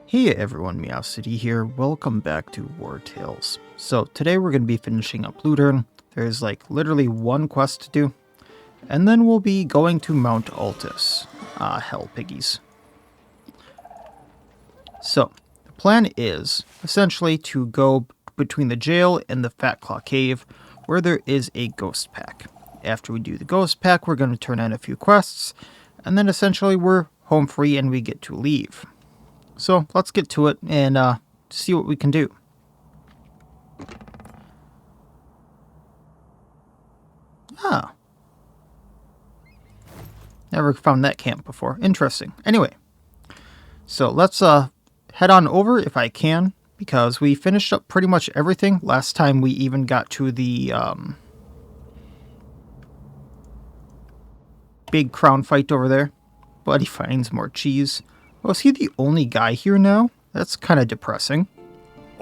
Hey everyone, Miacidae here. Welcome back to Wartales. So today we're going to be finishing up Ludern. There's like literally one quest to do. And then we'll be going to Mount Altus. Hell piggies. So, the plan is essentially to go between the jail and the Fat Claw Cave where there is a ghost pack. After we do the ghost pack, we're going to turn in a few quests. And then essentially we're home free and we get to leave. So let's get to it and see what we can do. Ah. Never found that camp before. Interesting. Anyway. So let's head on over if I can, because we finished up pretty much everything. Last time we even got to the big crown fight over there. But he finds more cheese. Oh, is he the only guy here now? That's kind of depressing.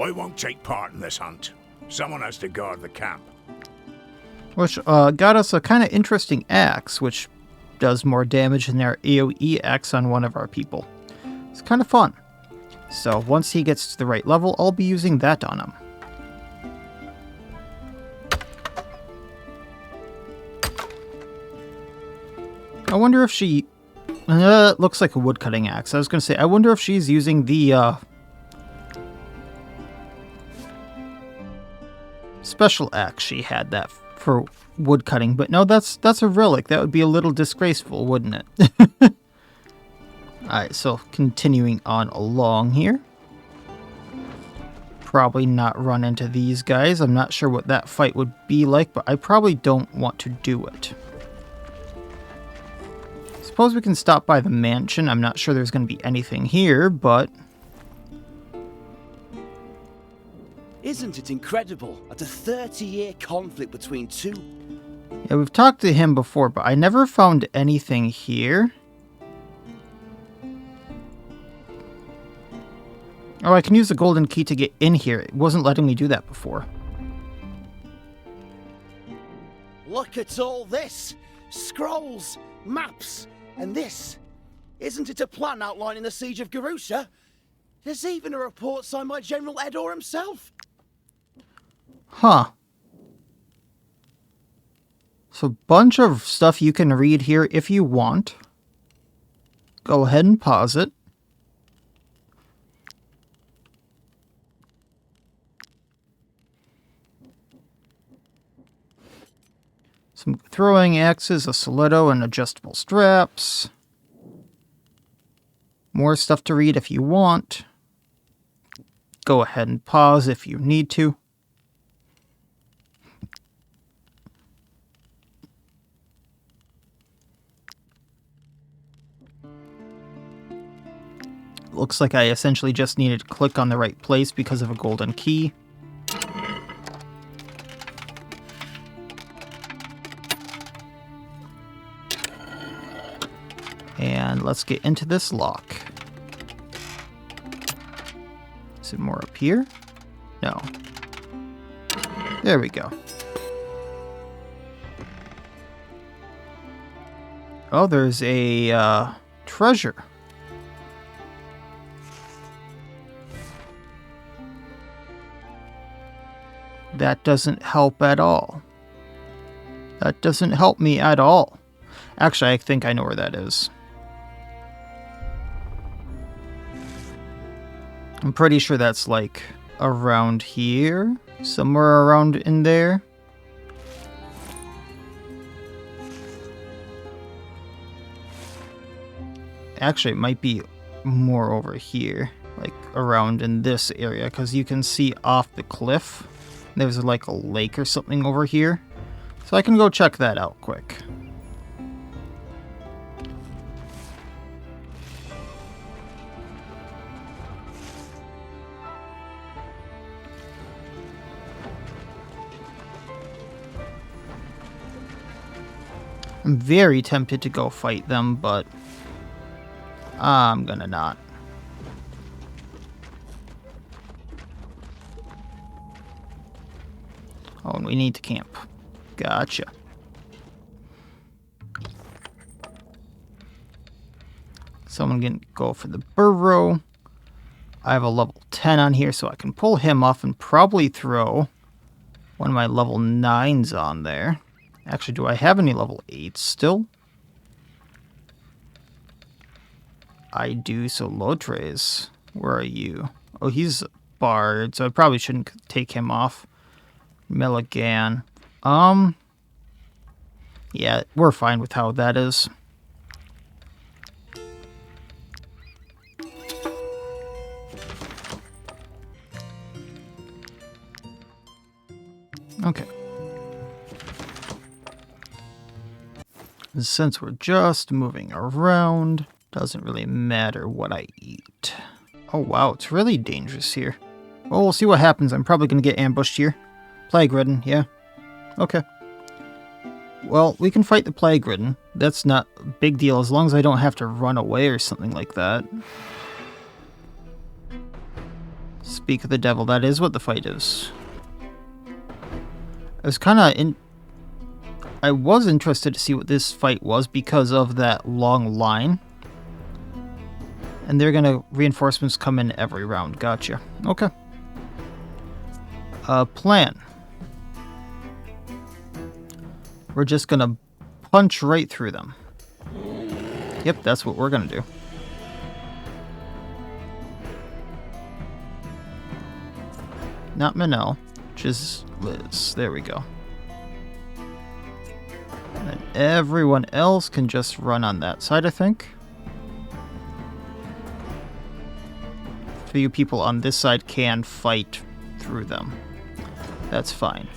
I won't take part in this hunt. Someone has to guard the camp. Which got us a kind of interesting axe, which does more damage than our AoE axe on one of our people. It's kind of fun. So once he gets to the right level, I'll be using that on him. I wonder if she... it looks like a woodcutting axe. I was going to say, I wonder if she's using the special axe she had that for woodcutting. But no, that's a relic. That would be a little disgraceful, wouldn't it? Alright, so continuing on along here. Probably not run into these guys. I'm not sure what that fight would be like, but I probably don't want to do it. Suppose we can stop by the mansion. I'm not sure there's going to be anything here, but... Isn't it incredible? At a 30-year conflict between two... Yeah, we've talked to him before, but I never found anything here. Oh, I can use the golden key to get in here. It wasn't letting me do that before. Look at all this! Scrolls, maps, and this. Isn't it a plan outlining the siege of Garusha? There's even a report signed by General Edor himself. Huh. So, bunch of stuff you can read here if you want. Go ahead and pause it. Some throwing axes, a stiletto, and adjustable straps. More stuff to read if you want. Go ahead and pause if you need to. Looks like I essentially just needed to click on the right place because of a golden key. And let's get into this lock. Is it more up here? No. There we go. Oh, there's a treasure. That doesn't help at all. That doesn't help me at all. Actually, I think I know where that is. I'm pretty sure that's like around here. Somewhere around in there. Actually, it might be more over here. Like around in this area. Because you can see off the cliff. There's like a lake or something over here. So I can go check that out quick. I'm very tempted to go fight them, but I'm gonna not. Oh, and we need to camp. Gotcha. Someone can go for the burrow. I have a level 10 on here, so I can pull him off and probably throw one of my level 9s on there. Actually, do I have any level 8s still? I do, so Lotres. Where are you? Oh, he's a bard, so I probably shouldn't take him off. Milligan. Yeah, we're fine with how that is. Okay. Since we're just moving around, doesn't really matter what I eat. Oh wow, it's really dangerous here. Well, we'll see what happens. I'm probably going to get ambushed here. Plague ridden, yeah. Okay. Well, we can fight the plague ridden. That's not a big deal as long as I don't have to run away or something like that. Speak of the devil, that is what the fight is. I was interested to see what this fight was because of that long line. And they're gonna reinforcements come in every round. Gotcha. Okay. Plan. We're just gonna punch right through them. Yep, that's what we're gonna do. Not Manel, just Liz. There we go. And everyone else can just run on that side, I think. A few people on this side can fight through them. That's fine.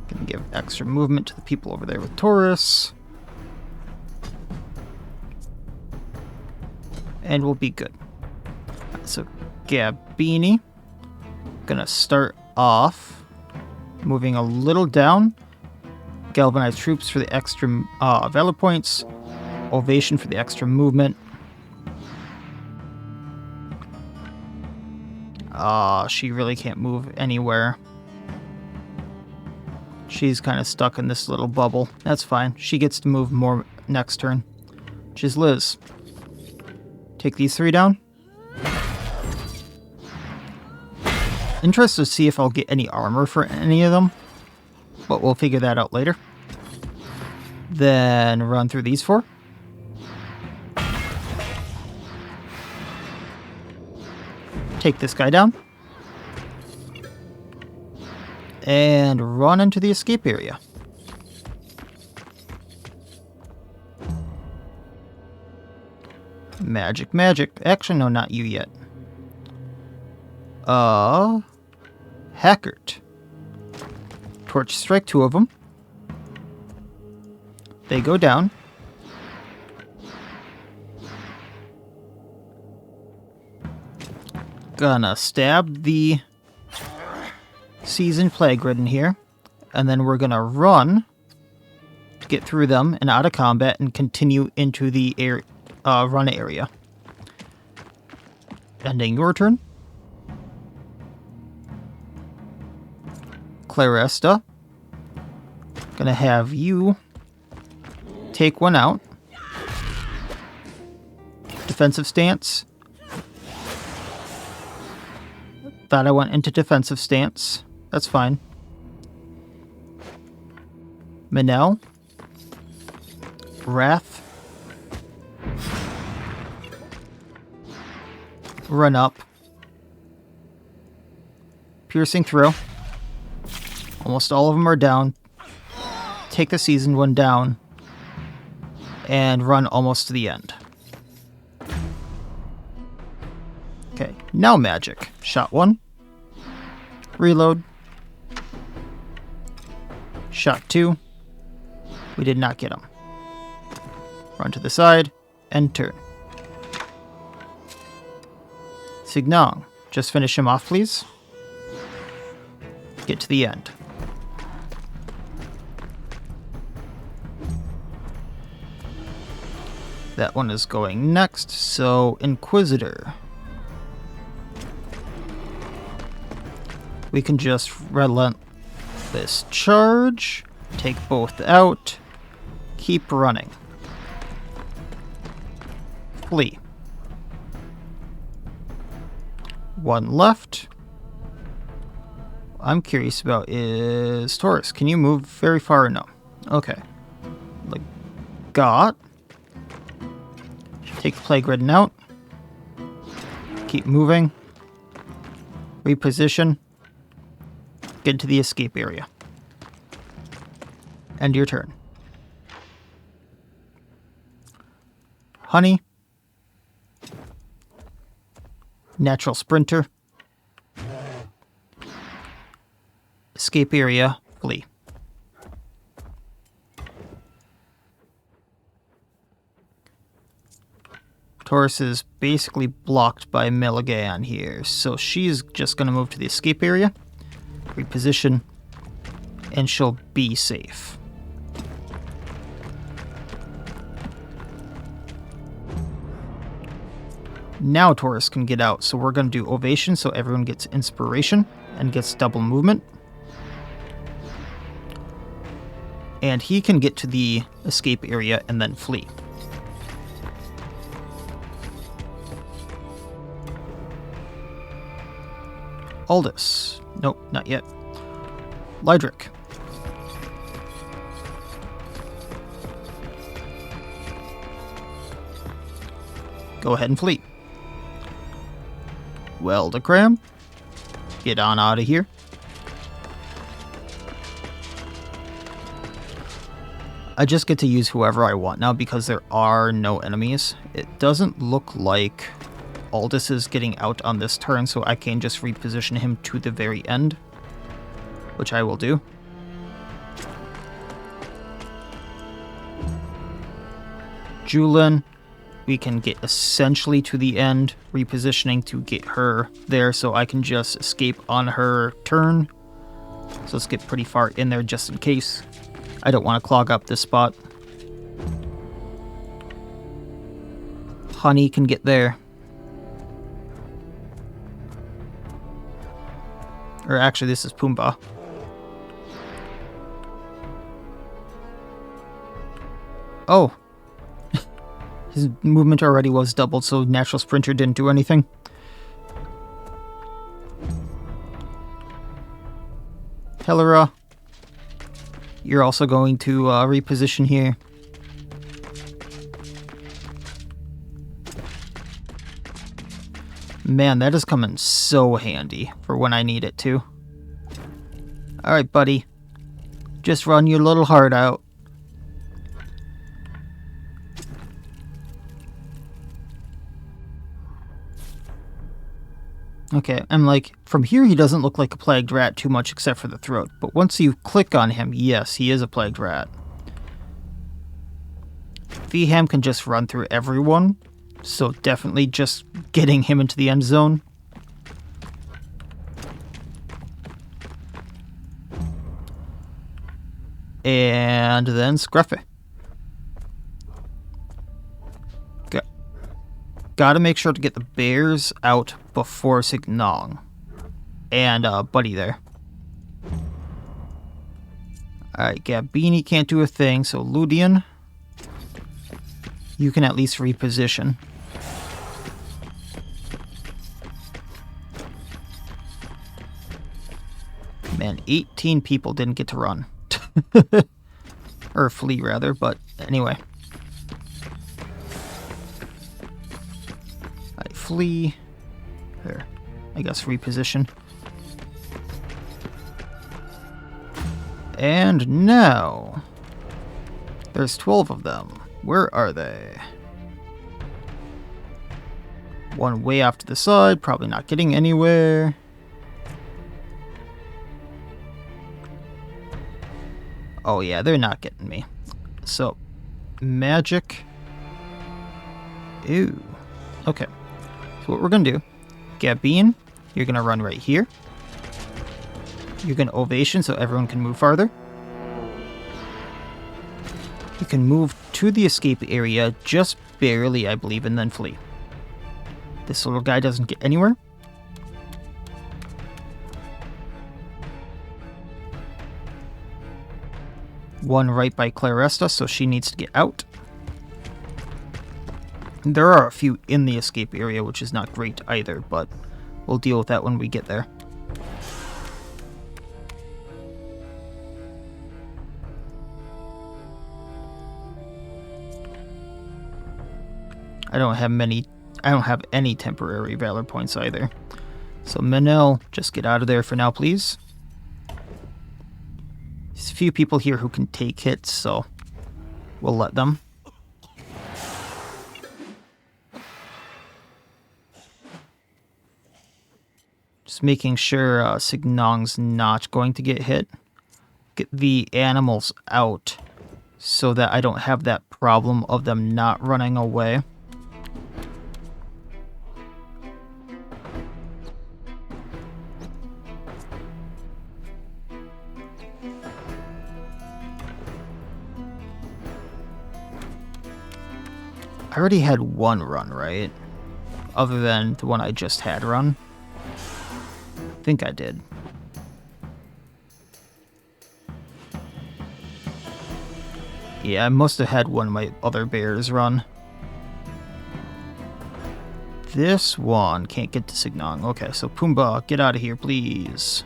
Gonna give extra movement to the people over there with Taurus. And we'll be good. So, Gabini. Gonna start off moving a little down. Galvanize troops for the extra valor points. Ovation for the extra movement. She really can't move anywhere. She's kind of stuck in this little bubble. That's fine. She gets to move more next turn. Which is Liz. Take these 3 down. Interested to see if I'll get any armor for any of them. But we'll figure that out later. Then run through these 4. Take this guy down. And run into the escape area. Magic, magic. Actually, no, not you yet. Hackert. Torch strike 2 of them. They go down. Gonna stab the seasoned plague ridden here. And then we're gonna run to get through them and out of combat and continue into the run area. Ending your turn. Claresta. Gonna have you take one out. Defensive stance. Thought I went into defensive stance. That's fine. Manel. Wrath. Run up. Piercing through. Almost all of them are down. Take the seasoned one down. And run almost to the end. Okay, now magic. Shot 1. Reload. Shot 2. We did not get him. Run to the side. End turn. Signong. Just finish him off, please. Get to the end. That one is going next, so Inquisitor. We can just relentless charge, take both out, keep running. Flee. One left. I'm curious about is Taurus. Can you move very far or no? Okay. Like, got. Take the Plague Ridden out. Keep moving. Reposition. Get into the escape area. End your turn. Honey. Natural Sprinter. Escape area. Flee. Taurus is basically blocked by Milligan here, so she's just going to move to the escape area, reposition, and she'll be safe. Now Taurus can get out, so we're going to do Ovation so everyone gets inspiration and gets double movement. And he can get to the escape area and then flee. Aldous. Nope, not yet. Lydric. Go ahead and flee. Weldacram. Get on out of here. I just get to use whoever I want now because there are no enemies. It doesn't look like Aldous is getting out on this turn, so I can just reposition him to the very end, which I will do. Julian, we can get essentially to the end, repositioning to get her there so I can just escape on her turn. So let's get pretty far in there just in case. I don't want to clog up this spot. Honey can get there. Or actually, this is Pumbaa. Oh. His movement already was doubled, so Natural Sprinter didn't do anything. Helera. You're also going to reposition here. Man, that is coming so handy for when I need it to. Alright, buddy. Just run your little heart out. Okay, I'm like, from here he doesn't look like a plagued rat too much except for the throat. But once you click on him, yes, he is a plagued rat. Veham can just run through everyone. So definitely just getting him into the end zone. And then Scruffy. Gotta make sure to get the bears out before Signong. And Buddy there. Alright, Gabini can't do a thing, so Ludian, you can at least reposition. Man, 18 people didn't get to run. Or flee, rather, but anyway. I flee. There. I guess reposition. And now... there's 12 of them. Where are they? One way off to the side, probably not getting anywhere. Oh yeah, they're not getting me. So, magic. Ew. Okay. So what we're gonna do, Gabine, you're gonna run right here. You're gonna ovation so everyone can move farther. You can move to the escape area just barely, I believe, and then flee. This little guy doesn't get anywhere. One right by Claresta, so she needs to get out. There are a few in the escape area, which is not great either, but we'll deal with that when we get there. I don't have any temporary valor points either. So Manel, just get out of there for now, please. There's a few people here who can take hits, so we'll let them. Just making sure Signong's not going to get hit. Get the animals out so that I don't have that problem of them not running away. I already had one run, right? Other than the one I just had run. I think I did. Yeah, I must have had one of my other bears run. This one can't get to Signong. Okay, so Pumbaa, get out of here, please.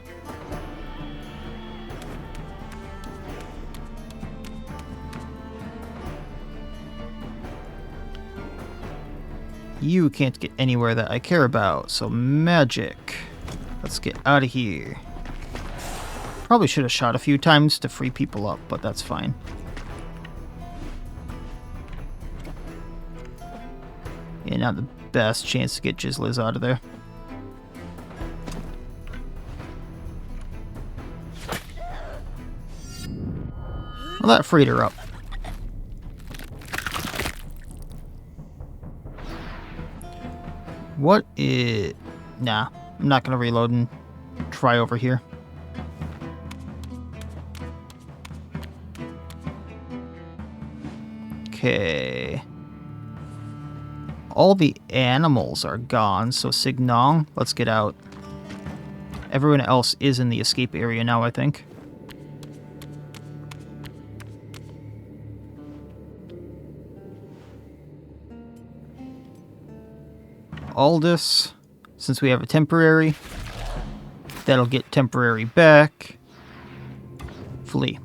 You can't get anywhere that I care about, so magic. Let's get out of here. Probably should have shot a few times to free people up, but that's fine. Yeah, not the best chance to get Jizzliz out of there. Well, that freed her up. What is... Nah, I'm not gonna reload and try over here. Okay. All the animals are gone, so Signong, let's get out. Everyone else is in the escape area now, I think. Aldous, since we have a temporary, that'll get temporary back. Flee.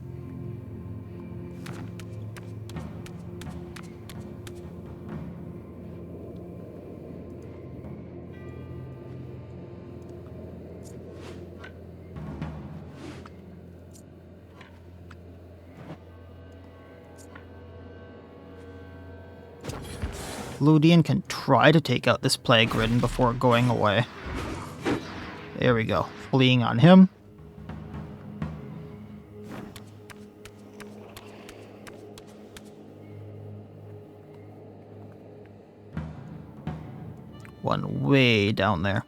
Ludian can try to take out this plague ridden before going away. There we go. Fleeing on him. One way down there.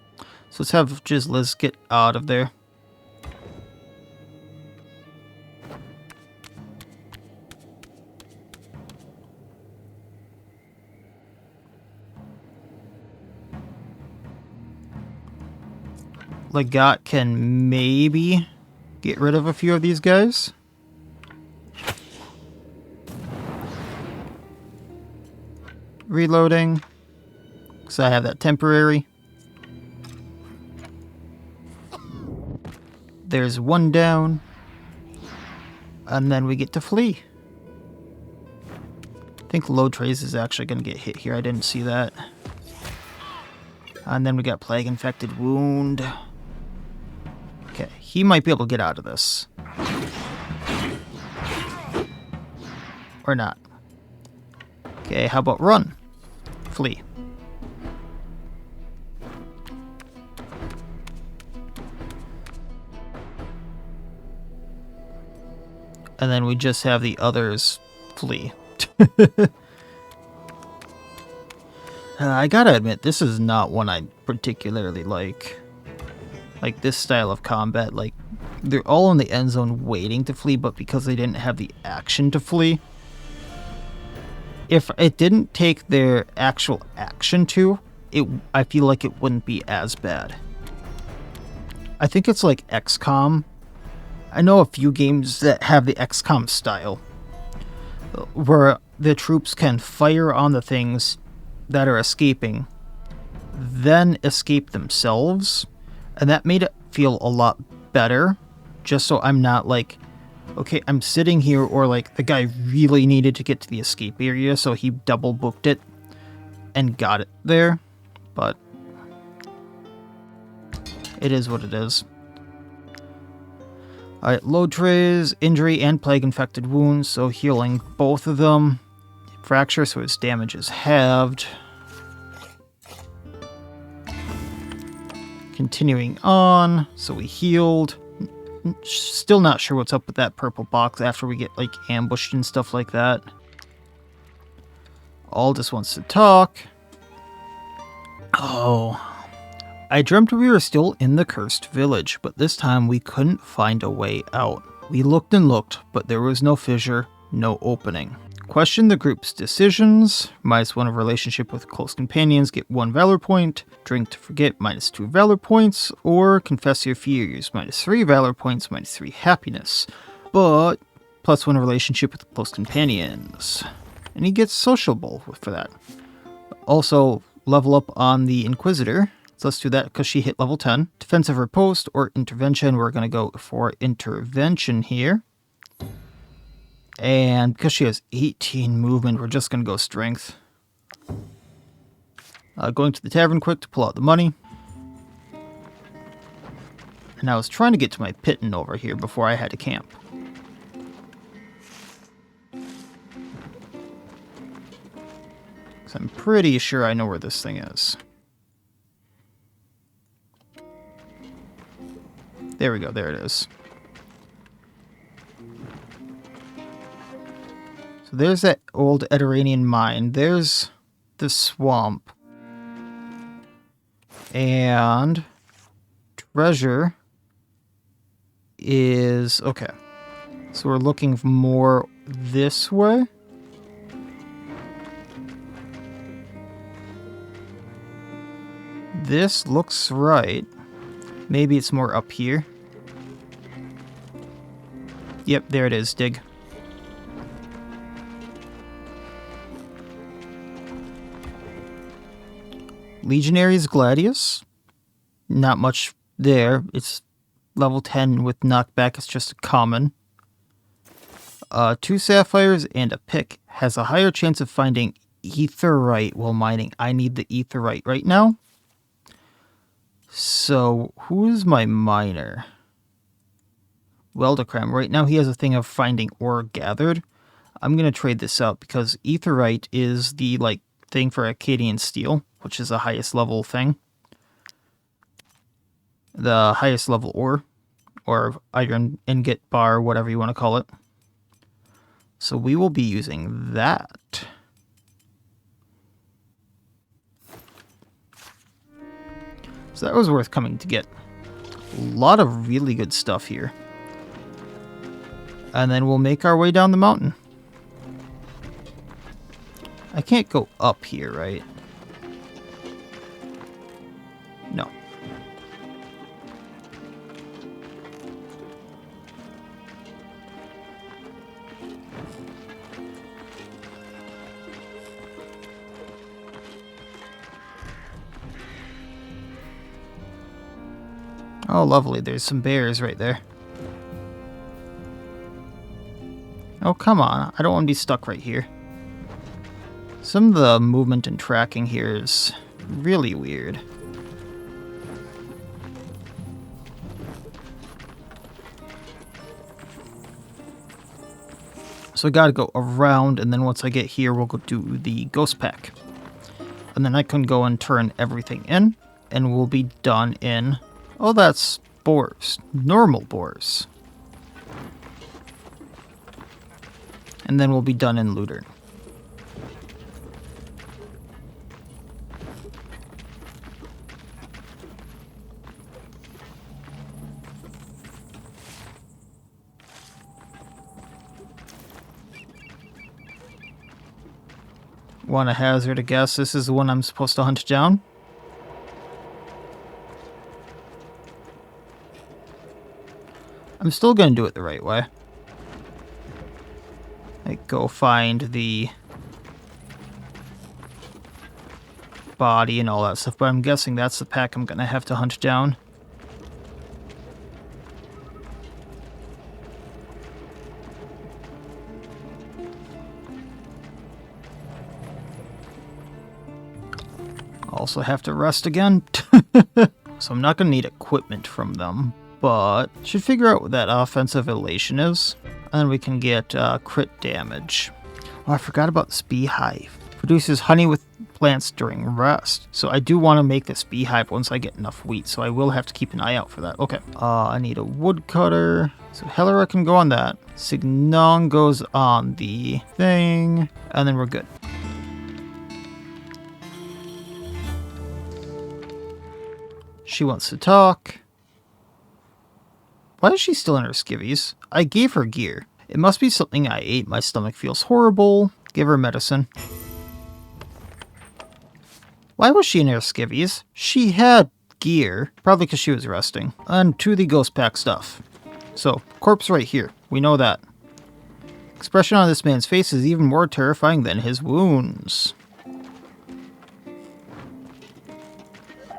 So let's have Jizzliz get out of there. Legat can maybe get rid of a few of these guys. Reloading. Because I have that temporary. There's one down. And then we get to flee. I think Low Trace is actually going to get hit here. I didn't see that. And then we got Plague Infected Wound. Okay, he might be able to get out of this. Or not. Okay, how about run? Flee. And then we just have the others flee. I gotta admit, this is not one I particularly like. Like, this style of combat, like, they're all in the end zone waiting to flee, but because they didn't have the action to flee, if it didn't take their actual action to, I feel like it wouldn't be as bad. I think it's like XCOM. I know a few games that have the XCOM style, where the troops can fire on the things that are escaping, then escape themselves, and that made it feel a lot better, just so I'm not like, okay, I'm sitting here, or like the guy really needed to get to the escape area, so he double booked it and got it there, but it is what it is. Alright, load trays, injury and plague infected wounds, so healing both of them. Fracture, so his damage is halved. Continuing on, so we healed. Still not sure what's up with that purple box after we get like ambushed and stuff like that. Aldous wants to talk. Oh, I dreamt we were still in the cursed village, but this time we couldn't find a way out. We looked and looked, but there was no fissure, no opening. Question the group's decisions. -1 of relationship with close companions, get 1 valor point. Drink to forget, -2 valor points. Or confess your fears, -3 valor points, -3 happiness. But +1 of relationship with close companions. And he gets sociable for that. Also, level up on the Inquisitor. So let's do that because she hit level 10. Defensive riposte or intervention. We're going to go for intervention here. And because she has 18 movement, we're just going to go strength. Going to the tavern quick to pull out the money. And I was trying to get to my pitten over here before I had to camp. Because I'm pretty sure I know where this thing is. There we go, there it is. So there's that old Ediranian mine. There's the swamp. And treasure is... okay. So we're looking more this way. This looks right. Maybe it's more up here. Yep, there it is. Dig. Legionaries Gladius. Not much there. It's level 10 with knockback. It's just a common. 2 sapphires and a pick. Has a higher chance of finding etherite while mining. I need the etherite right now. So, who is my miner? Weldacram. Right now he has a thing of finding ore gathered. I'm going to trade this out because etherite is the like thing for Acadian steel, which is the highest level thing. The highest level ore, or iron ingot bar, whatever you want to call it. So we will be using that. So that was worth coming to get. A lot of really good stuff here. And then we'll make our way down the mountain. I can't go up here, right? No. Oh, lovely. There's some bears right there. Oh, come on. I don't want to be stuck right here. Some of the movement and tracking here is really weird. So I gotta go around, and then once I get here, we'll go do the ghost pack. And then I can go and turn everything in, and we'll be done in... oh, that's boars. Normal boars. And then we'll be done in Ludern. Want to hazard a guess this is the one I'm supposed to hunt down? I'm still going to do it the right way. Like, go find the body and all that stuff, but I'm guessing that's the pack I'm going to have to hunt down. Also have to rest again. So I'm not going to need equipment from them, but should figure out what that offensive elation is. And then we can get crit damage. Oh, I forgot about this beehive. Produces honey with plants during rest. So I do want to make this beehive once I get enough wheat, so I will have to keep an eye out for that. Okay. I need a woodcutter. So Helera can go on that. Signon goes on the thing. And then we're good. She wants to talk. Why is she still in her skivvies? I gave her gear. It must be something I ate. My stomach feels horrible. Give her medicine. Why was she in her skivvies? She had gear. Probably because she was resting. And to the ghost pack stuff. So, corpse right here. We know that. Expression on this man's face is even more terrifying than his wounds.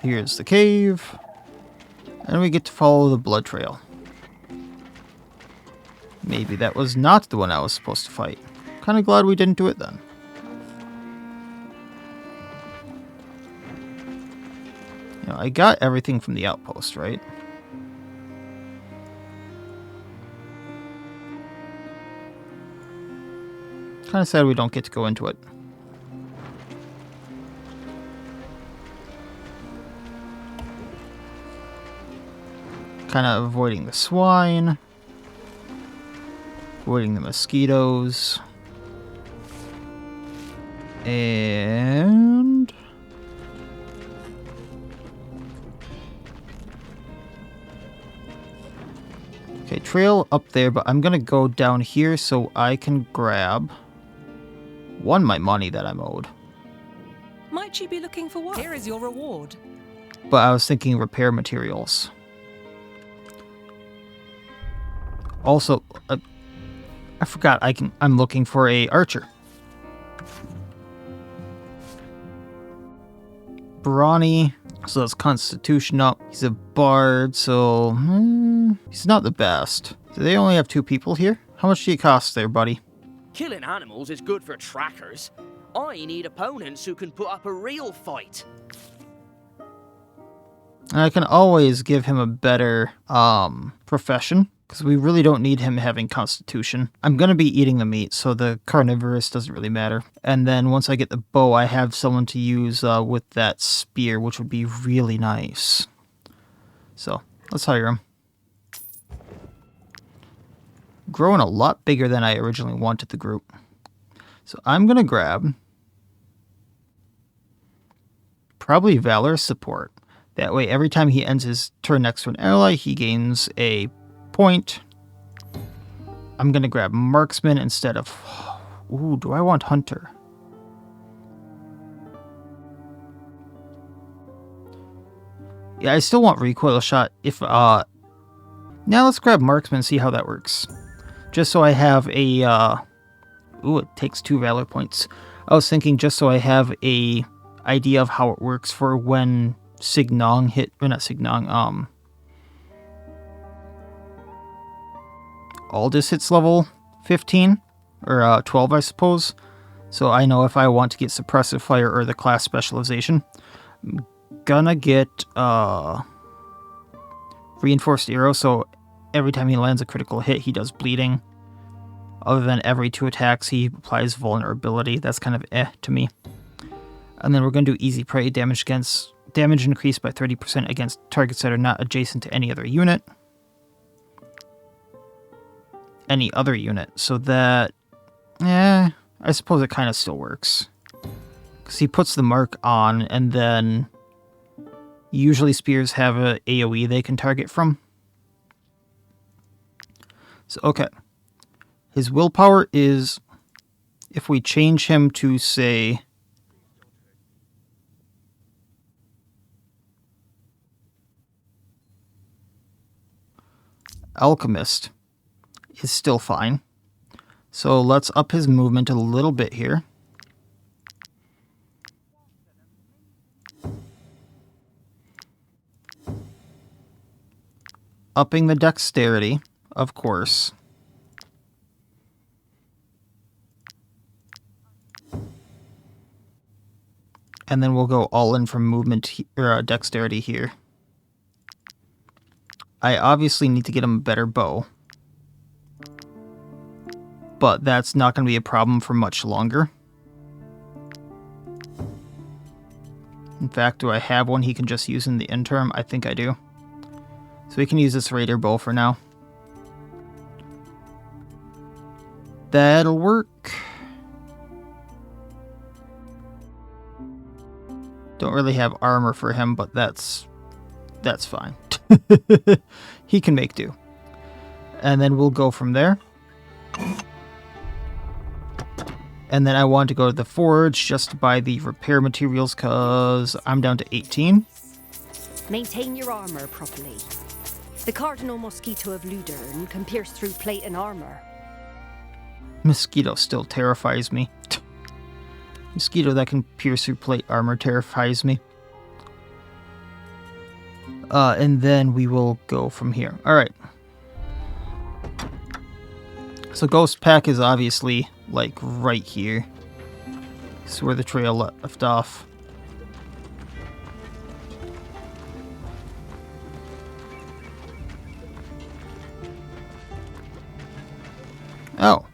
Here's the cave. And we get to follow the blood trail. Maybe that was not the one I was supposed to fight. Kind of glad we didn't do it then. You know, I got everything from the outpost, right? Kind of sad we don't get to go into it. Kind of avoiding the swine. Avoiding the mosquitoes. And... okay, trail up there, but I'm gonna go down here so I can grab my money that I'm owed. Might you be looking for what? Here is your reward. But I was thinking repair materials. Also, I forgot I'm looking for a archer. Brawny, so that's Constitution up. He's a bard, so he's not the best. Do they only have 2 people here? How much do you cost there, buddy? Killing animals is good for trackers. I need opponents who can put up a real fight. And I can always give him a better profession, because we really don't need him having Constitution. I'm going to be eating the meat, so the carnivorous doesn't really matter. And then once I get the bow, I have someone to use with that spear, which would be really nice. So, let's hire him. Growing a lot bigger than I originally wanted the group. So I'm going to grab probably Valor support. That way, every time he ends his turn next to an ally, he gains a point. I'm going to grab Marksman instead of... ooh, do I want Hunter? Yeah, I still want Recoil Shot if... now let's grab Marksman and see how that works. Just so I have a... ooh, it takes 2 Valor points. I was thinking just so I have a idea of how it works for when Signon hit... or not Signon, Aldous hits level 15, or 12, I suppose. So I know if I want to get Suppressive Fire or the class specialization. I'm gonna get Reinforced Arrow, so every time he lands a critical hit, he does bleeding. Other than every 2 attacks, he applies vulnerability. That's kind of to me. And then we're gonna do Easy Prey, damage increased by 30% against targets that are not adjacent to any other unit. Any other unit, so that, I suppose it kind of still works. Because he puts the mark on, and then usually spears have a AoE they can target from. So, okay. His willpower is, if we change him to, say, Alchemist is still fine. So let's up his movement a little bit here. Upping the dexterity, of course. And then we'll go all in from movement or dexterity here. I obviously need to get him a better bow. But that's not going to be a problem for much longer. In fact, do I have one he can just use in the interim? I think I do. So we can use this Raider bow for now. That'll work. Don't really have armor for him, but that's fine. He can make do. And then we'll go from there. And then I want to go to the forge just to buy the repair materials because I'm down to 18. Maintain your armor properly. The cardinal mosquito of Ludern can pierce through plate and armor. Mosquito still terrifies me. Mosquito that can pierce through plate armor terrifies me. And then we will go from here. Alright. So Ghost Pack is obviously, like, right here. This is where the trail left off. Oh.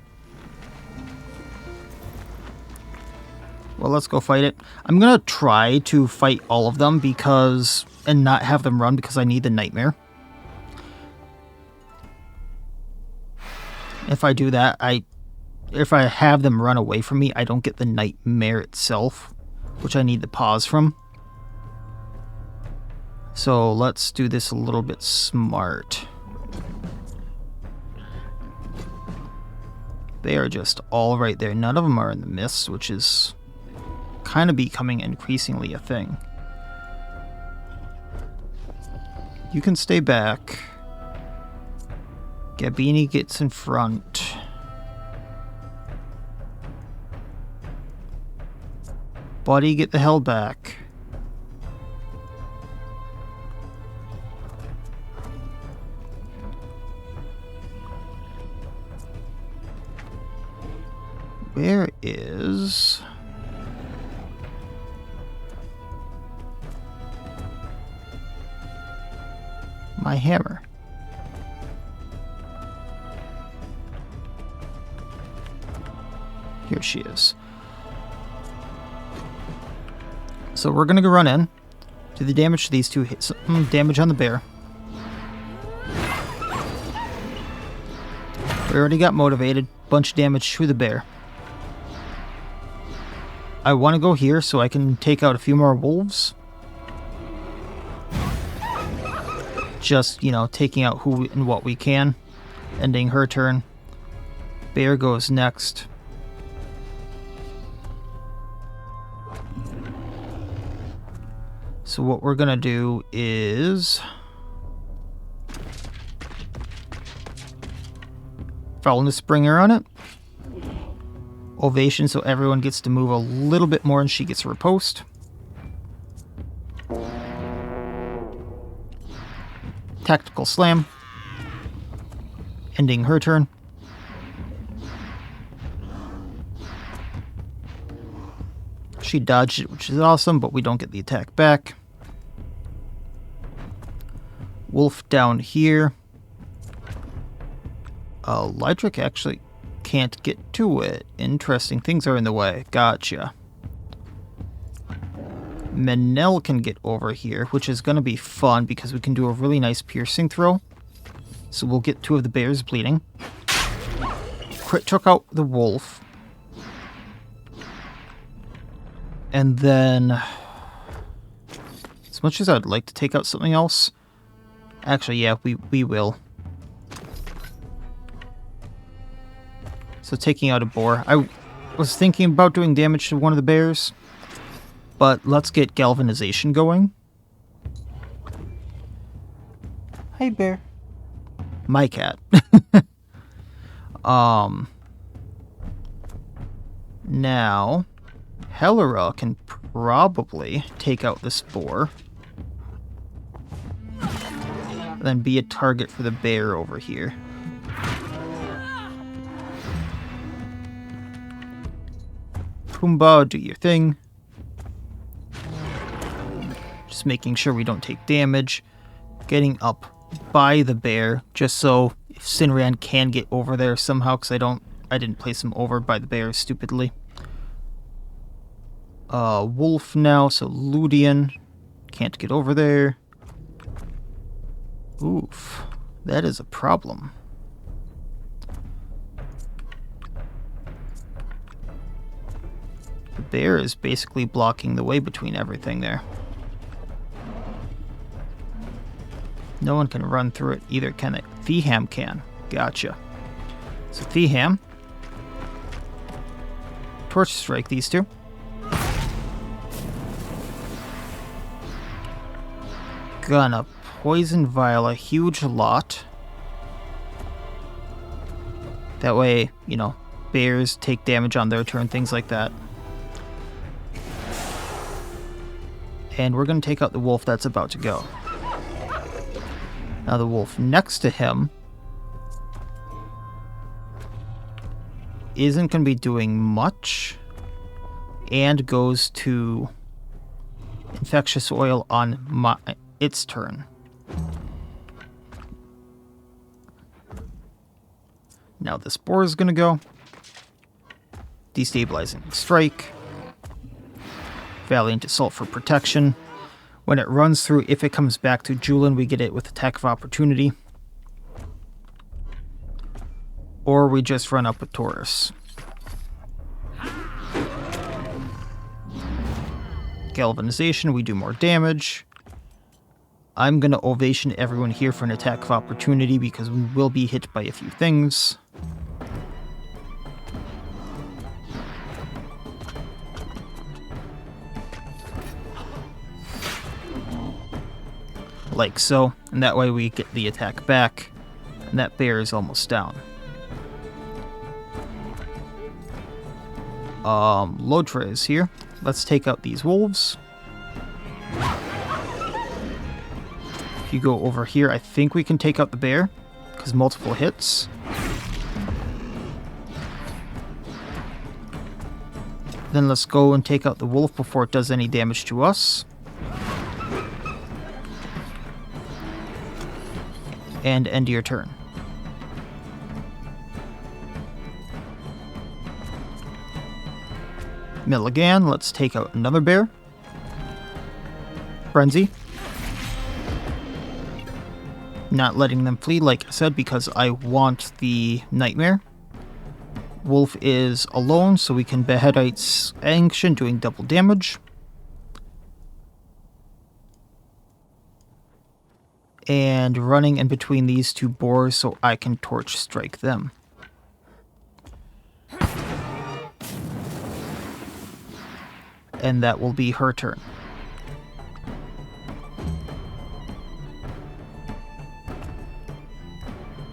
Well, let's go fight it. I'm gonna try to fight all of them because... and not have them run because I need the nightmare. If I do that, if I have them run away from me, I don't get the nightmare itself, which I need the pause from. So let's do this a little bit smart. They are just all right there. None of them are in the mist, which is kind of becoming increasingly a thing. You can stay back. Gabini gets in front. Buddy, get the hell back. Where is... my hammer? Here she is. So we're gonna go run in, do the damage to these two, hit some damage on the bear. We already got motivated, bunch of damage to the bear. I want to go here so I can take out a few more wolves. Just, you know, taking out who and what we can. Ending her turn. Bear goes next. So what we're gonna do is... Foulness Bringer on it. Ovation, so everyone gets to move a little bit more and she gets a riposte. Tactical Slam. Ending her turn. She dodged it, which is awesome, but we don't get the attack back. Wolf down here. Lydric actually can't get to it. Interesting. Things are in the way. Gotcha. Menel can get over here, which is going to be fun because we can do a really nice piercing throw. So we'll get two of the bears bleeding. Crit took out the wolf. And then... as much as I'd like to take out something else... actually, yeah, we will. So taking out a boar. I was thinking about doing damage to one of the bears. But let's get galvanization going. Hey, bear. My cat. Now, Helera can probably take out this boar. Then be a target for the bear over here. Pumbaa, do your thing. Just making sure we don't take damage. Getting up by the bear, just so if Sinran can get over there somehow, because I didn't place him over by the bear stupidly. Wolf now, so Ludian can't get over there. Oof, that is a problem. The bear is basically blocking the way between everything there. No one can run through it either, can they? Theham can. Gotcha. So Theham. Torch strike these two. Gonna poison vial a huge lot. That way, you know, bears take damage on their turn, things like that. And we're gonna take out the wolf that's about to go. Now the wolf next to him isn't going to be doing much and goes to infectious oil on its turn. Now this boar is going to go. Destabilizing strike. Valiant Assault for protection. When it runs through, if it comes back to Julian, we get it with Attack of Opportunity. Or we just run up with Taurus. Galvanization, we do more damage. I'm going to Ovation everyone here for an Attack of Opportunity because we will be hit by a few things. Like so, and that way we get the attack back, and that bear is almost down. Lodra is here. Let's take out these wolves. If you go over here, I think we can take out the bear, because multiple hits. Then let's go and take out the wolf before it does any damage to us. And end your turn. Milligan, let's take out another bear. Frenzy. Not letting them flee, like I said, because I want the Nightmare. Wolf is alone, so we can Behedite's Ancient, doing double damage. And running in between these two boars so I can torch strike them. And that will be her turn.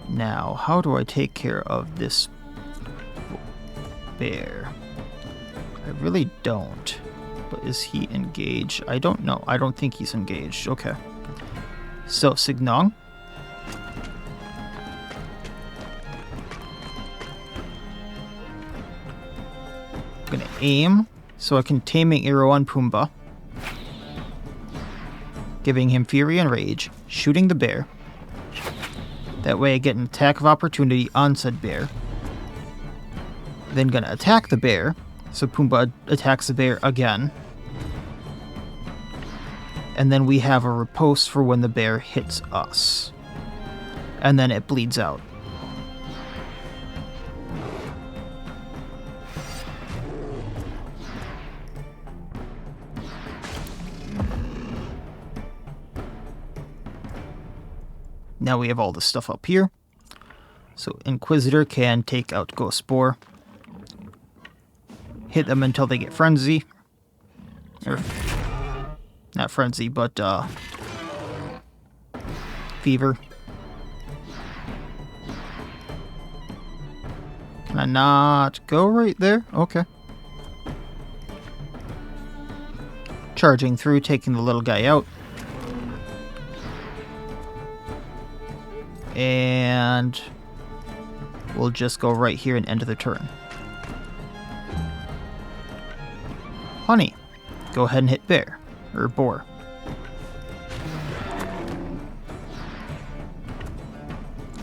Now, how do I take care of this bear? I really don't. But is he engaged? I don't know. I don't think he's engaged. Okay. So, Signong. I'm gonna aim so I can Taming Arrow on Pumbaa. Giving him Fury and Rage, shooting the bear. That way I get an Attack of Opportunity on said bear. Then gonna attack the bear, so Pumbaa attacks the bear again. And then we have a riposte for when the bear hits us. And then it bleeds out. Now we have all the stuff up here. So Inquisitor can take out Ghost Spore. Hit them until they get Frenzy. Or not Frenzy, but Fever. Can I not go right there? Okay. Charging through, taking the little guy out. And we'll just go right here and end the turn. Honey, go ahead and hit bear, or boar.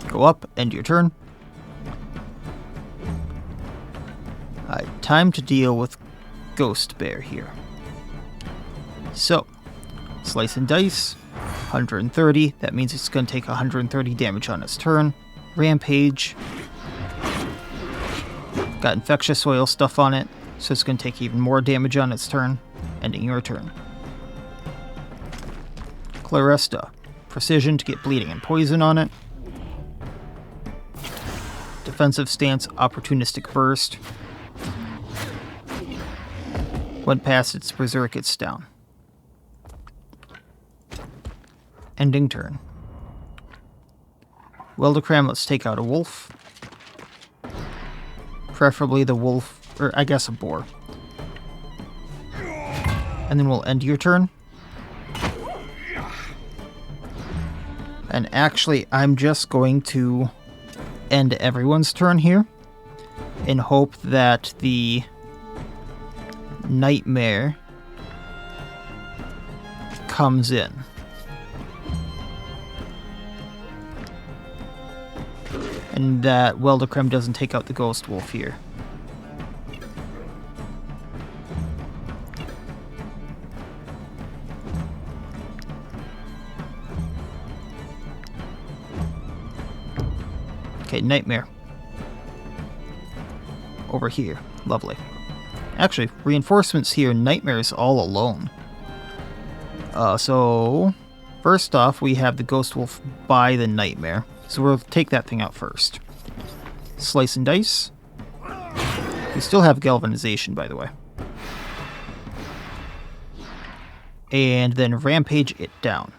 Go up, end your turn. Alright, time to deal with Ghost Bear here. So, slice and dice, 130, that means it's going to take 130 damage on its turn. Rampage, got infectious oil stuff on it, so it's going to take even more damage on its turn, ending your turn. Claresta, precision to get bleeding and poison on it. Defensive stance, opportunistic burst. Went past its berserk, it's down. Ending turn. Wildecram, let's take out a wolf. Preferably the wolf, or I guess a boar. And then we'll end your turn. And actually, I'm just going to end everyone's turn here in hope that the nightmare comes in. And that Wildecram doesn't take out the ghost wolf here. Okay, nightmare. Over here. Lovely. Actually, reinforcements here, nightmare's all alone. So, first off, we have the ghost wolf by the nightmare. So we'll take that thing out first. Slice and dice. We still have galvanization, by the way. And then rampage it down.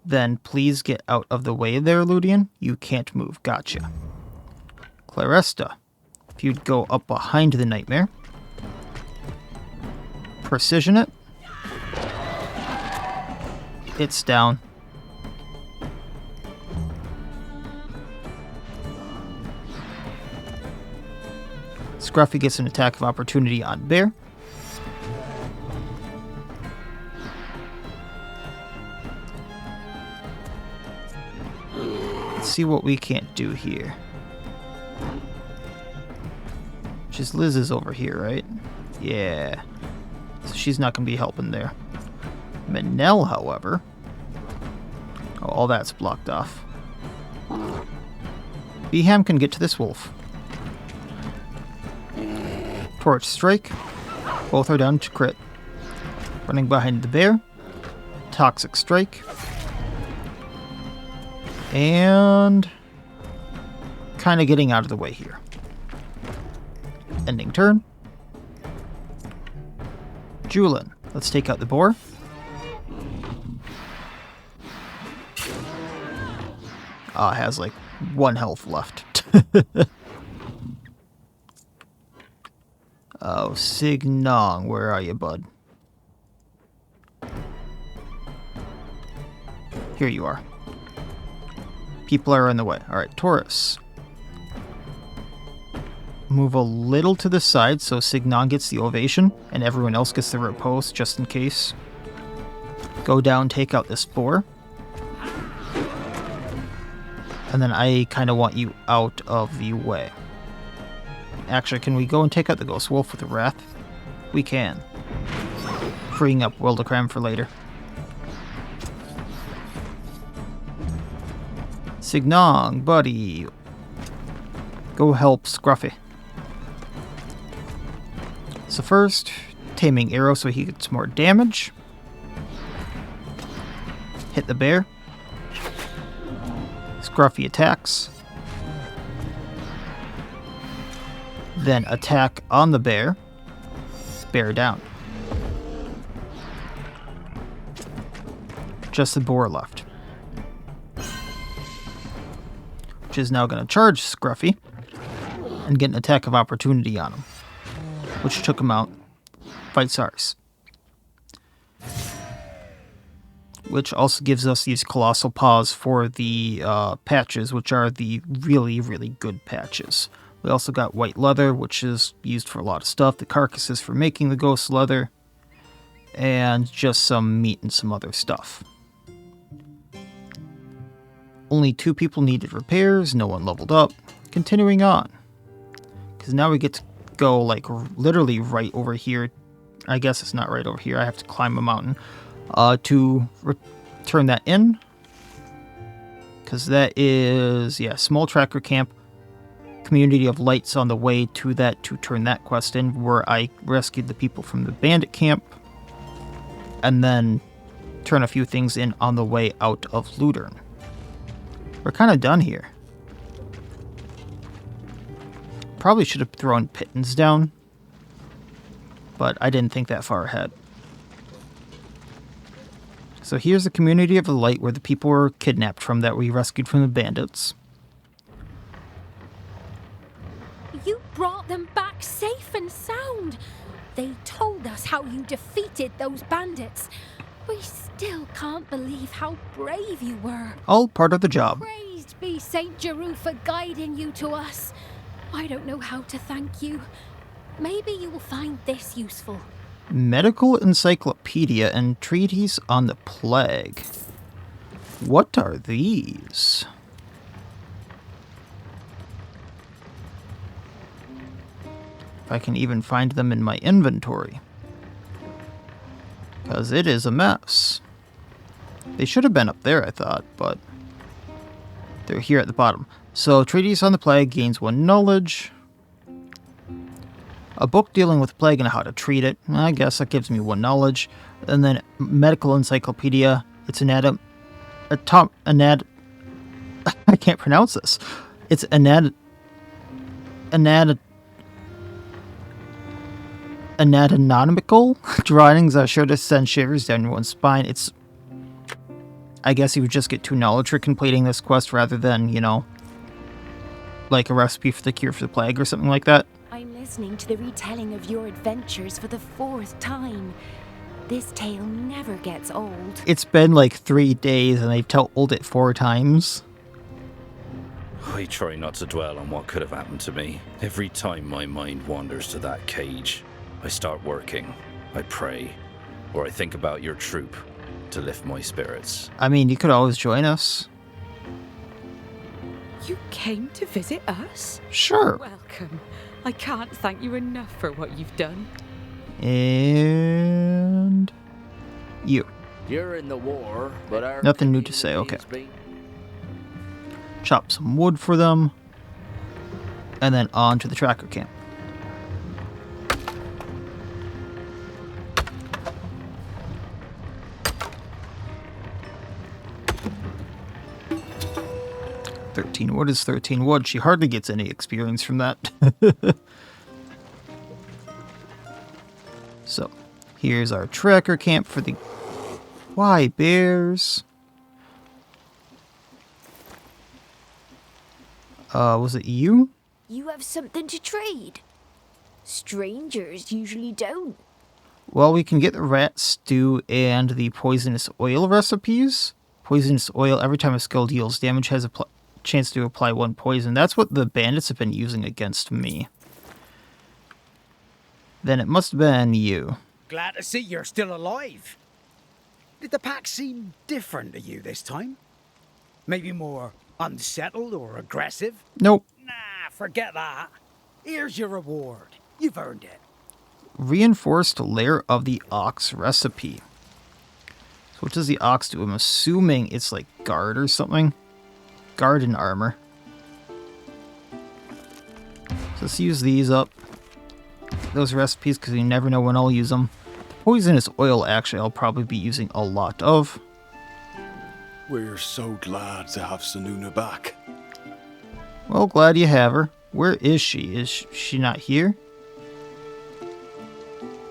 Then please get out of the way there, Ludian. You can't move. Gotcha. Claresta. If you'd go up behind the nightmare. Precision it. It's down. Scruffy gets an attack of opportunity on bear. Let's see what we can't do here. Just Liz is over here, right? Yeah. So she's not going to be helping there. Manel, however... Oh, all that's blocked off. Beham can get to this wolf. Torch strike. Both are down to crit. Running behind the bear. Toxic strike. And... kind of getting out of the way here. Ending turn. Julin. Let's take out the boar. Has like 1 health left. Oh, Signong, where are you, bud? Here you are. People are in the way. Alright, Taurus. Move a little to the side so Signon gets the ovation and everyone else gets the repose just in case. Go down, take out this boar. And then I kind of want you out of the way. Actually, can we go and take out the ghost wolf with the wrath? We can. Freeing up Wildecram for later. Signong, buddy. Go help Scruffy. So first, taming arrow so he gets more damage. Hit the bear. Scruffy attacks. Then attack on the bear. Bear down. Just the boar left. which is now going to charge Scruffy and get an attack of opportunity on him, which took him out. Fight SARS. Which also gives us these colossal paws for the patches, which are the really, really good patches. We also got white leather, which is used for a lot of stuff. The carcasses for making the ghost leather. And just some meat and some other stuff. Only 2 people needed repairs. No one leveled up. Continuing on. Because now we get to go, like, literally right over here. I guess it's not right over here. I have to climb a mountain. To turn that in. Because that is, yeah, small tracker camp. Community of Lights on the way to that to turn that quest in, where I rescued the people from the bandit camp. And then turn a few things in on the way out of Ludern. We're kind of done here. Probably should have thrown pittance down. But I didn't think that far ahead. So here's the Community of the Light where the people were kidnapped from that we rescued from the bandits. You brought them back safe and sound. They told us how you defeated those bandits. We still can't believe how brave you were. All part of the job. Praised be Saint Jeru for guiding you to us. I don't know how to thank you. Maybe you will find this useful. Medical Encyclopedia and Treatise on the Plague. What are these? If I can even find them in my inventory. Because it is a mess. They should have been up there, I thought, but they're here at the bottom. So, Treatise on the Plague gains 1 knowledge. A book dealing with plague and how to treat it. I guess that gives me 1 knowledge. And then Medical Encyclopedia. It's I can't pronounce this. It's anatomical drawings are sure to send shivers down one's spine. It's... I guess you would just get 2 knowledge for completing this quest rather than, you know, like a recipe for the cure for the plague or something like that. I'm listening to the retelling of your adventures for the 4th time. This tale never gets old. It's been like 3 days and they've told it 4 times. I try not to dwell on what could have happened to me. Every time my mind wanders to that cage, I start working, I pray, or I think about your troop to lift my spirits. I mean, you could always join us. You came to visit us? Sure. Welcome. I can't thank you enough for what you've done. And... you. You're in the war, but our Nothing new to say, okay. Chop some wood for them. And then on to the tracker camp. What is 13 wood? She hardly gets any experience from that. So, here's our tracker camp for the... Why, bears? Was it you? You have something to trade. Strangers usually don't. Well, we can get the rat stew and the poisonous oil recipes. Poisonous oil, every time a skill deals damage, has a chance to apply 1 poison. That's what the bandits have been using against me. Then it must have been you. Glad to see you're still alive. Did the pack seem different to you this time? Maybe more unsettled or aggressive? Nope. Nah, forget that. Here's your reward. You've earned it. Reinforced layer of the ox recipe. So what does the ox do? I'm assuming it's like guard or something. Garden armor. So let's use these up. Those recipes, because you never know when I'll use them. The poisonous oil, actually, I'll probably be using a lot of. We're so glad to have Sununa back. Well, glad you have her. Where is she? Is she not here?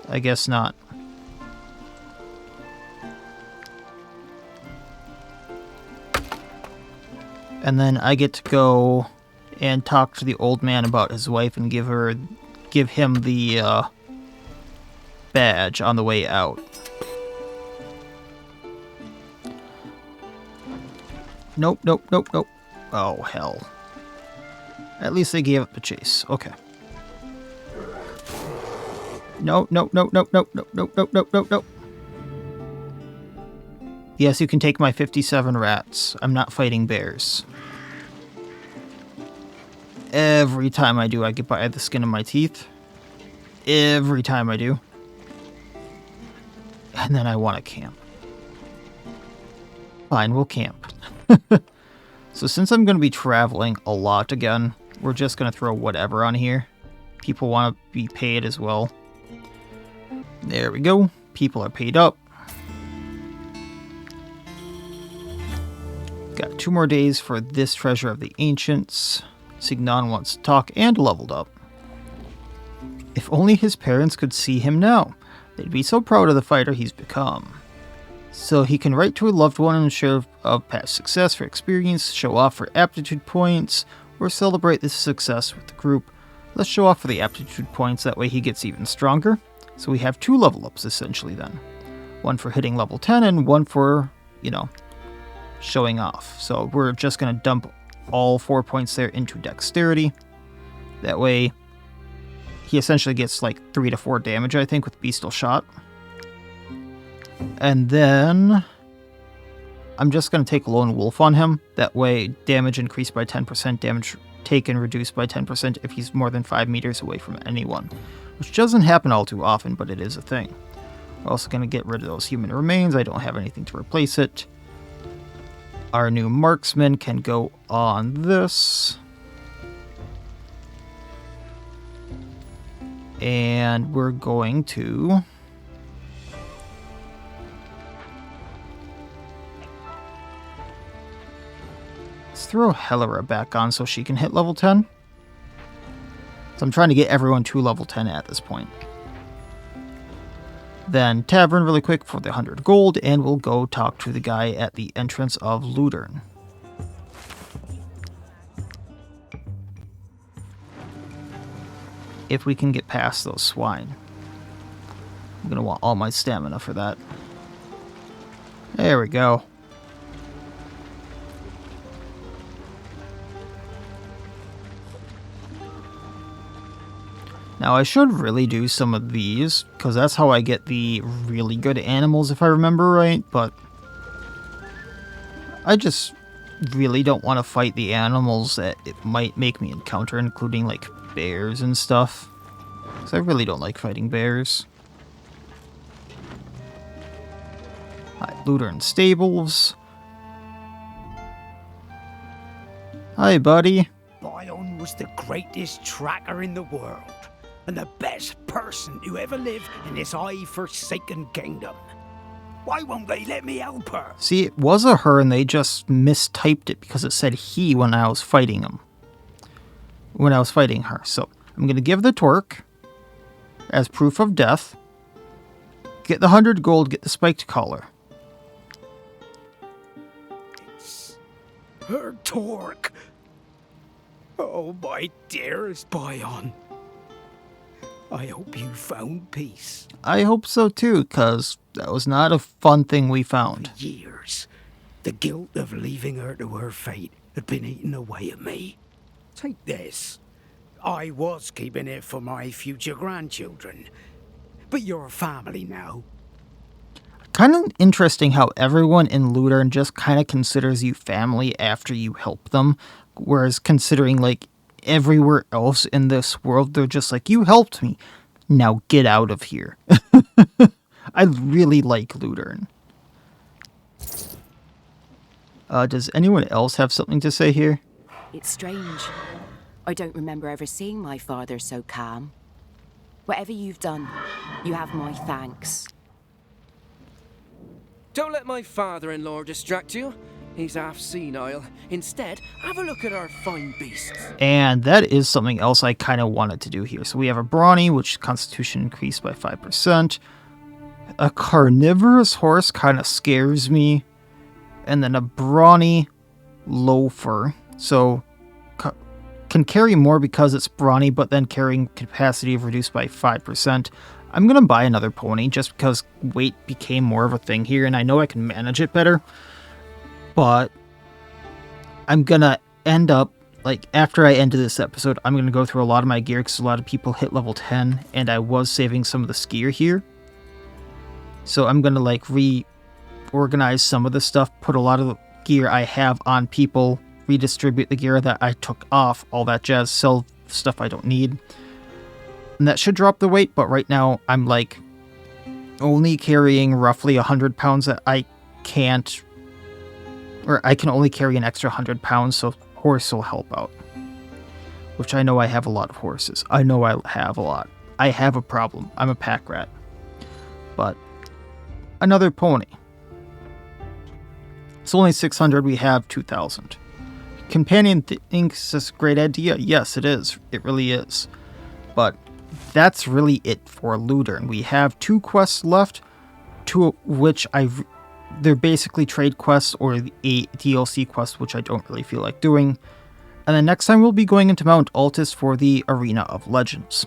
I guess not. And then I get to go and talk to the old man about his wife and give him the badge on the way out. Nope. Oh, hell. At least they gave up the chase. Okay. No. Yes, you can take my 57 rats. I'm not fighting bears. Every time I do, I get by the skin of my teeth. Every time I do. And then I want to camp. Fine, we'll camp. So since I'm going to be traveling a lot again, we're just going to throw whatever on here. People want to be paid as well. There we go. People are paid up. Got 2 more days for this treasure of the ancients. Signon wants to talk and leveled up. If only his parents could see him now. They'd be so proud of the fighter he's become. So he can write to a loved one and share of past success for experience, show off for aptitude points, or celebrate this success with the group. Let's show off for the aptitude points, that way he gets even stronger. So we have 2 level ups essentially then. One for hitting level 10 and one for, showing off. So we're just going to dump all 4 points there into dexterity. That way he essentially gets like 3 to 4 damage, I think, with Beastal Shot. And then I'm just going to take Lone Wolf on him. That way damage increased by 10%, damage taken reduced by 10% if he's more than 5 meters away from anyone. Which doesn't happen all too often, but it is a thing. We're also going to get rid of those human remains. I don't have anything to replace it. Our new marksman can go on this. And we're going to... let's throw Helera back on so she can hit level 10. So I'm trying to get everyone to level 10 at this point. Then Tavern really quick for the 100 gold, and we'll go talk to the guy at the entrance of Ludern. If we can get past those swine. I'm going to want all my stamina for that. There we go. Now I should really do some of these, because that's how I get the really good animals if I remember right, but I just really don't want to fight the animals that it might make me encounter, including like bears and stuff, because I really don't like fighting bears. Alright, Ludern Stables. Hi buddy. Bion was the greatest tracker in the world, and the best person to ever live in this eye-forsaken kingdom. Why won't they let me help her? See, it was a her and they just mistyped it because it said he when I was fighting him. When I was fighting her. So, I'm going to give the twerk as proof of death. Get the 100 gold, get the spiked collar. It's her torque. Oh, my dearest Bion. I hope you found peace. I hope so too, because that was not a fun thing we found. For years, the guilt of leaving her to her fate had been eating away at me. Take this. I was keeping it for my future grandchildren. But you're family now. Kind of interesting how everyone in Ludern just kind of considers you family after you help them. Whereas considering, like, everywhere else in this world, they're just like, you helped me. Now get out of here. I really like Ludern. Does anyone else have something to say here? It's strange. I don't remember ever seeing my father so calm. Whatever you've done, you have my thanks. Don't let my father-in-law distract you. He's half senile. Instead, have a look at our fine beasts. And that is something else I kind of wanted to do here. So we have a brawny, which constitution increased by 5%. A carnivorous horse kind of scares me. And then a brawny low fur, so can carry more because it's brawny, but then carrying capacity reduced by 5%. I'm going to buy another pony just because weight became more of a thing here, and I know I can manage it better. But I'm going to end up, like, after I end this episode, I'm going to go through a lot of my gear because a lot of people hit level 10, and I was saving some of the skier here. So I'm going to, like, reorganize some of the stuff, put a lot of the gear I have on people, redistribute the gear that I took off, all that jazz, sell stuff I don't need. And that should drop the weight, but right now I'm like only carrying roughly 100 pounds that I can't, or I can only carry an extra 100 pounds, so horse will help out. Which I know I have a lot of horses. I know I have a lot. I have a problem. I'm a pack rat. But another pony. It's only 600, we have 2,000. Companion thinks it's a great idea. Yes, it is. It really is. But that's really it for Ludern. We have 2 quests left, 2 of which they're basically trade quests or a DLC quest, which I don't really feel like doing. And then next time we'll be going into Mount Altus for the Arena of Legends.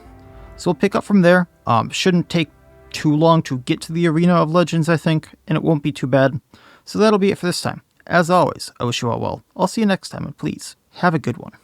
So we'll pick up from there. Shouldn't take too long to get to the Arena of Legends, I think, and it won't be too bad. So that'll be it for this time. As always, I wish you all well. I'll see you next time, and please, have a good one.